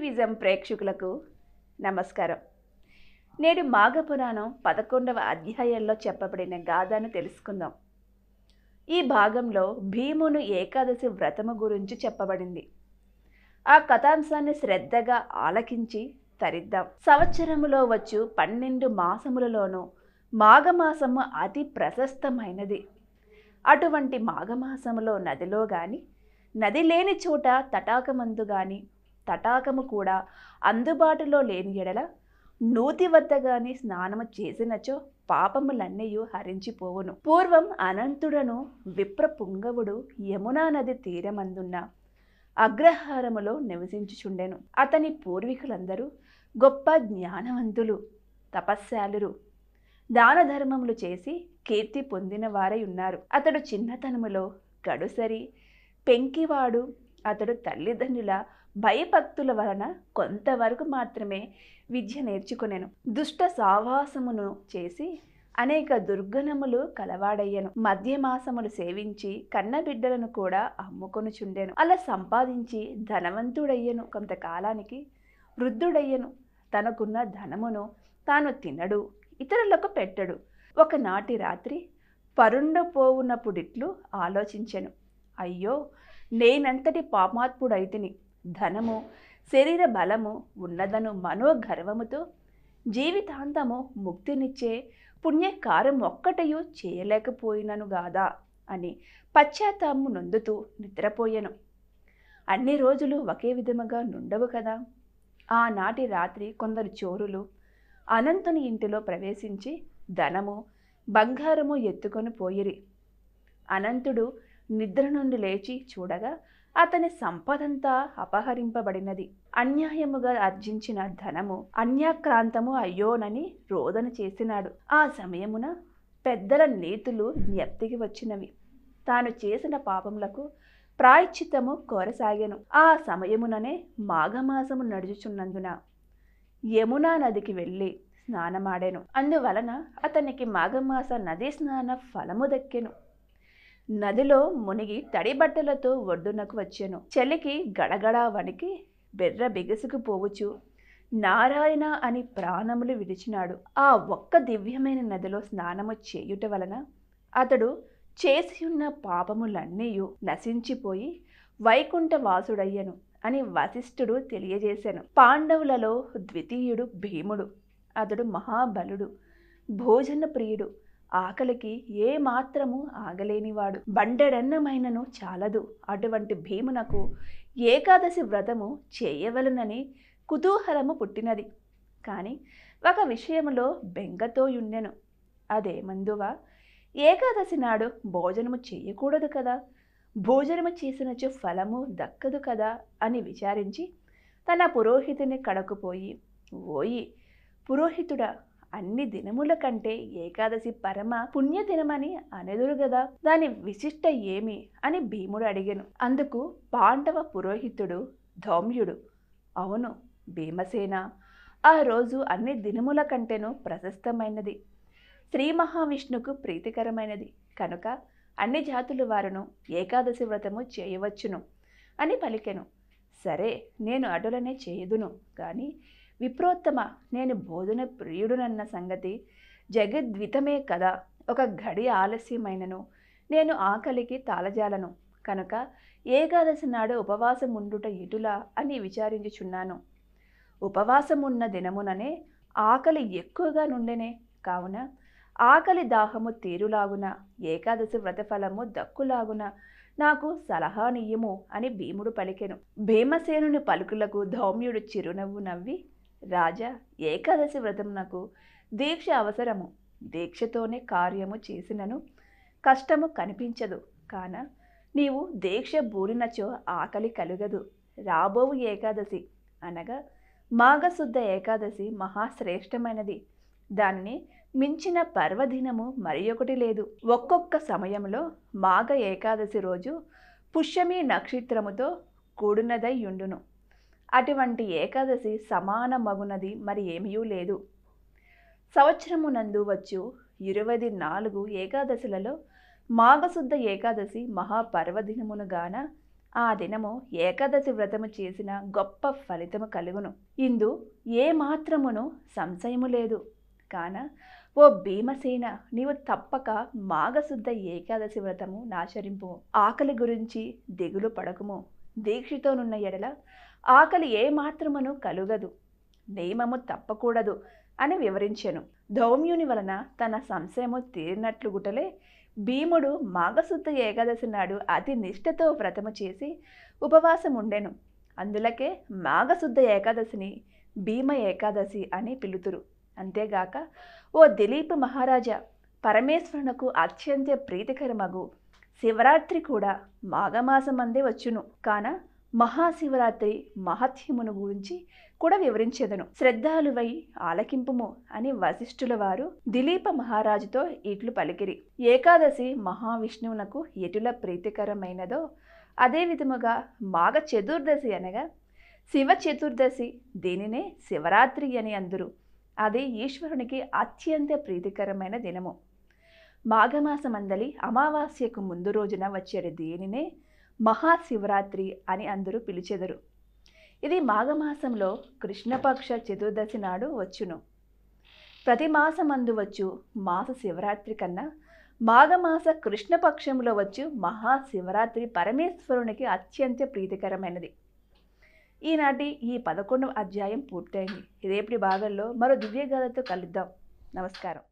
Vision ప్రేక్షకులకు నమస్కారం. నేడు మాఘపురాణం 11వ అధ్యాయంలో చెప్పబడిన గాథను తెలుసుకుందాం. ఈ భాగంలో భీముని ఏకాదశి వ్రతము గురించి చెప్పబడింది. ఆ కథాంశాన్ని శ్రద్ధగా ఆలకించి తరిద్దాం. సంవత్సరములో వచ్చు 12 మాసములలోనూ మాఘమాసము అతి ప్రశస్తమైనది. అటువంటి మాఘమాసములో నదిలో గాని, నది లేని చోట తటాకమందు గాని, తటాకము కూడా అందుబాటులో లేని ఎడల నూతి వద్ద గాని స్నానము చేసినచో పాపములన్నయూ హరించిపోవును. పూర్వం అనంతుడను విప్రపుంగవుడు యమునా నది తీరమందున్న అగ్రహారములో నివసించుచుండెను. అతని పూర్వీకులందరూ గొప్ప జ్ఞానవంతులు, తపస్శాలురు, దాన ధర్మములు చేసి కీర్తి పొందిన వారై ఉన్నారు. అతడు చిన్నతనములో గడుసరి పెంకివాడు. అతడు తల్లిదండ్రుల భయభక్తుల వలన కొంతవరకు మాత్రమే విద్య నేర్చుకొనెను. దుష్ట సావాసమును చేసి అనేక దుర్గుణములు కలవాడయ్యను. మధ్యమాసములు సేవించి కన్నబిడ్డలను కూడా అమ్ముకొనుచుండెను. అలా సంపాదించి ధనవంతుడయ్యను. కొంతకాలానికి వృద్ధుడయ్యను. తనకున్న ధనమును తాను తినడు, ఇతరులకు పెట్టడు. ఒకనాటి రాత్రి పరుండపోవునప్పుడిట్లు ఆలోచించెను. అయ్యో, నేనంతటి పాపాత్ముడైతిని. ధనము, శరీర బలము ఉన్నదను మనోగర్వముతో జీవితాంతము ముక్తినిచ్చే పుణ్యకారం ఒక్కటయు చేయలేకపోయినను గాదా అని పశ్చాత్తాపము నొందుతూ నిద్రపోయెను. అన్ని రోజులు ఒకే విధముగా నుండవు కదా. ఆనాటి రాత్రి కొందరు చోరులు అనంతుని ఇంటిలో ప్రవేశించి ధనము, బంగారము ఎత్తుకొని పోయిరి. అనంతుడు నిద్ర నుండి లేచి చూడగా అతని సంపదంతా అపహరింపబడినది. అన్యాయముగా ఆర్జించిన ధనము అన్యాక్రాంతము అయ్యోనని రోదన చేసినాడు. ఆ సమయమున పెద్దల నీతులు జ్ఞప్తికి వచ్చినవి. తాను చేసిన పాపములకు ప్రాయశ్చిత్తము కోరసాగెను. ఆ సమయముననే మాఘమాసము నడుచుచున్నందున యమునా నదికి వెళ్ళి స్నానమాడెను. అందువలన అతనికి మాఘమాస నదీ స్నాన ఫలము దక్కెను. నదిలో మునిగి తడి బట్టలతో ఒడ్డునకు వచ్చెను. చలికి గడగడా వణికి బెర్ర బిగుసుకుపోవచ్చు నారాయణ అని ప్రాణములు విడిచినాడు. ఆ ఒక్క దివ్యమైన నదిలో స్నానము చేయుట వలన అతడు చేసి ఉన్న పాపములన్నీ నశించిపోయి వైకుంఠవాసుడయ్యను అని వశిష్ఠుడు తెలియజేశాను. పాండవులలో ద్వితీయుడు భీముడు. అతడు మహాబలుడు, భోజన ప్రియుడు, ఆకలికి ఏ మాత్రము ఆగలేనివాడు. బండెడన్నమైనను చాలదు. అటువంటి భీమునకు ఏకాదశి వ్రతము చేయవలనని కుతూహలము పుట్టినది. కానీ ఒక విషయములో బెంగతో ఉండెను. అదేమందువా, ఏకాదశి నాడు భోజనము చేయకూడదు కదా, భోజనము చేసినచో ఫలము దక్కదు కదా అని విచారించి తన పురోహితుని కడకుపోయి, ఓయి పురోహితుడా, అన్ని దినముల కంటే ఏకాదశి పరమ పుణ్యదినమని అనెదురు గదా, దాని విశిష్ట ఏమి అని భీముడు అడిగెను. అందుకు పాండవ పురోహితుడు ధౌమ్యుడు, అవును భీమసేన, ఆ రోజు అన్ని దినముల కంటేనూ ప్రశస్తమైనది, శ్రీ మహావిష్ణుకు ప్రీతికరమైనది కనుక అన్ని జాతుల వారును ఏకాదశి వ్రతము చేయవచ్చును అని పలికెను. సరే, నేను అటులనే చేయుదును గాని విప్రోత్తమ, నేను భోజన ప్రియుడునన్న సంగతి జగద్వితమే కదా. ఒక గడి ఆలస్యమైనను నేను ఆకలికి తాళజాలను కనుక ఏకాదశి నాడు ఉపవాసం ఉండుట ఇటులా అని విచారించుచున్నాను. ఉపవాసమున్న దినముననే ఆకలి ఎక్కువగా నుండెనే, కావున ఆకలి దాహము తీరులాగున ఏకాదశి వ్రతఫలము దక్కులాగున నాకు సలహానియ్యము అని భీముడు పలికెను. భీమసేనుని పలుకులకు ధౌమ్యుడు చిరునవ్వు నవ్వి, రాజా, ఏకాదశి వ్రతమునకు దీక్ష అవసరము. దీక్షతోనే కార్యము చేసినను కష్టము కనిపించదు. కాన నీవు దీక్ష బూరినచో ఆకలి కలుగదు. రాబోవు ఏకాదశి అనగా మాఘశుద్ధ ఏకాదశి మహాశ్రేష్టమైనది. దానిని మించిన పర్వదినము మరి ఒకటి లేదు. ఒక్కొక్క సమయంలో మాఘ ఏకాదశి రోజు పుష్యమి నక్షత్రముతో కూడినదై యుండును. అటువంటి ఏకాదశి సమానమగునది మరి ఏమీ లేదు. సంవత్సరమునందు వచ్చు 24 ఏకాదశులలో మాఘశుద్ధ ఏకాదశి మహాపర్వదినమునుగాన ఆ దినము ఏకాదశి వ్రతము చేసిన గొప్ప ఫలితము కలుగును. ఇందు ఏ మాత్రమును సంశయము లేదు. కాన ఓ భీమసేన, నీవు తప్పక మాఘశుద్ధ ఏకాదశి వ్రతము నాచరింపు. ఆకలి గురించి దిగులు పడకుము. దీక్షతోనున్న ఎడల ఆకలి ఏ మాత్రమును కలుగదు, నియమము తప్పకూడదు అని వివరించెను. ధౌమ్యుని వలన తన సంశయము తీరినట్లు గుటలే భీముడు మాఘశుద్ధ ఏకాదశి నాడు అతి నిష్ఠతో వ్రతము చేసి ఉపవాసం ఉండెను. అందులకే మాఘశుద్ధ ఏకాదశిని భీమ ఏకాదశి అని పిలుతురు. అంతేగాక ఓ దిలీప్ మహారాజా, పరమేశ్వరునకు అత్యంత ప్రీతికరమగు శివరాత్రి కూడా మాఘమాసమందే వచ్చును. కాన మహాశివరాత్రి మహత్యమును గురించి కూడా వివరించెదను. శ్రద్ధాలువై ఆలకింపుము అని వశిష్ఠుల వారు దిలీప మహారాజుతో ఇట్లు పలికిరి. ఏకాదశి మహావిష్ణువునకు ఎటుల ప్రీతికరమైనదో అదే విధముగా మాఘ చతుర్దశి అనగా శివ చతుర్దశి, దీనినే శివరాత్రి అని అందురు. అది ఈశ్వరునికి అత్యంత ప్రీతికరమైన దినము. మాఘమాసమందలి అమావాస్యకు ముందు రోజున వచ్చేది దీనినే మహాశివరాత్రి అని అందరూ పిలిచెదరు. ఇది మాఘమాసంలో కృష్ణపక్ష చతుర్దశి నాడు వచ్చును. ప్రతి మాసమందు వచ్చు మాస శివరాత్రి కన్నా మాఘమాస కృష్ణపక్షంలో వచ్చు మహాశివరాత్రి పరమేశ్వరునికి అత్యంత ప్రీతికరమైనది. ఈనాటి ఈ 11వ అధ్యాయం పూర్తయింది. రేపటి భాగంలో మరో దివ్యగాథతో కలుద్దాం. నమస్కారం.